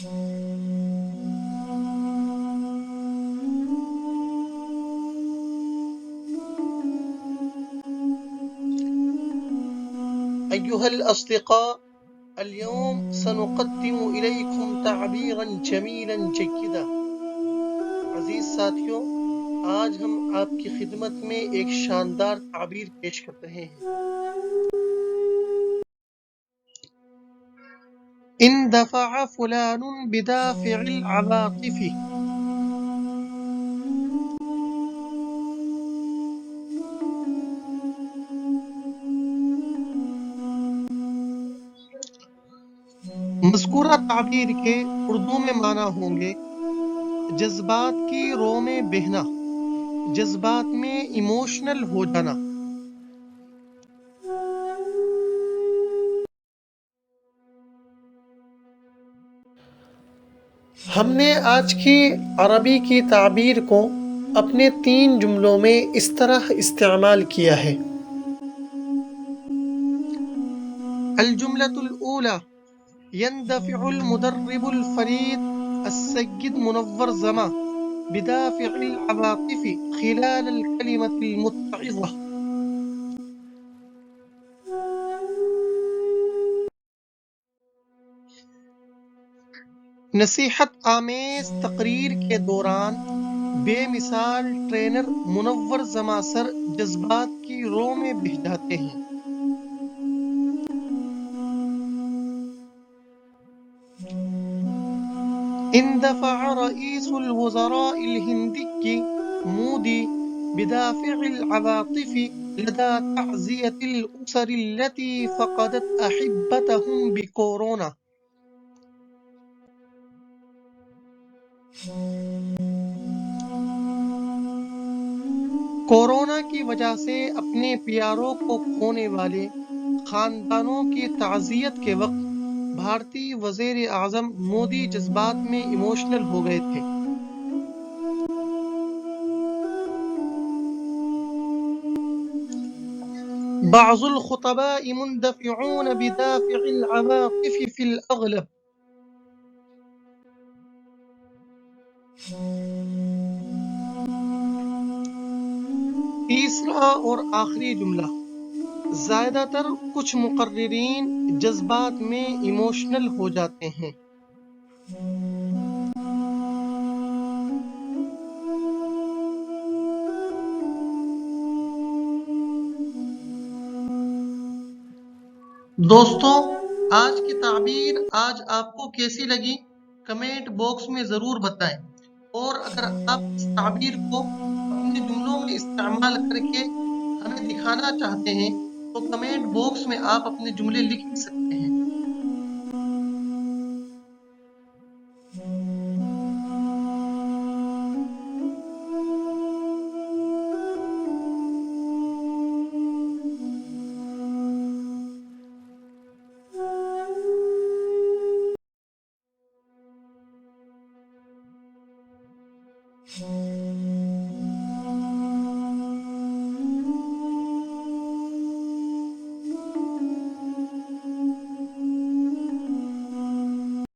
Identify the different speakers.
Speaker 1: أيها الأصدقاء، اليوم سنقدم إليكم تعبيرا جميلا جيدا. عزیز ساتھیوں، آج ہم آپ کی خدمت میں ایک شاندار تعبیر پیش کر رہے ہیں۔ اندفع فلان بدافع العواطف۔ مذکورہ تعبیر کے اردو میں معنی ہوں گے جذبات کی رو میں بہنا، جذبات میں ایموشنل ہو جانا۔ ہم نے آج کی عربی کی تعبیر کو اپنے 3 جملوں میں اس طرح استعمال کیا ہے۔ الجملة الأولى: يندفع المدرب الفريد السيد منور زما بدافع العواطف خلال الكلمة المتعظة۔ نصیحت آمیز تقریر کے دوران بے مثال ٹرینر منور زما سر جذبات کی رو میں بہہ جاتے ہیں۔ اندفع رئيس الوزراء الهندي مودي بدافع العواطف لدى تعزية الأسر التي فقدت أحبتهم بكورونا۔ کورونا کی وجہ سے اپنے پیاروں کو کھونے والے خاندانوں کی تعزیت کے وقت بھارتی وزیر اعظم مودی جذبات میں ایموشنل ہو گئے تھے۔ بعض الخطباء مندفعون بدافع العواطف في الأغلب۔ تیسرا اور آخری جملہ: زیادہ تر کچھ مقررین جذبات میں ایموشنل ہو جاتے ہیں۔ دوستوں، آج کی تعبیر آج آپ کو کیسی لگی کمنٹ باکس میں ضرور بتائیں، اور اگر آپ اس تعبیر کو اپنے جملوں میں استعمال کر کے ہمیں دکھانا چاہتے ہیں تو کمنٹ باکس میں آپ اپنے جملے لکھ سکتے ہیں۔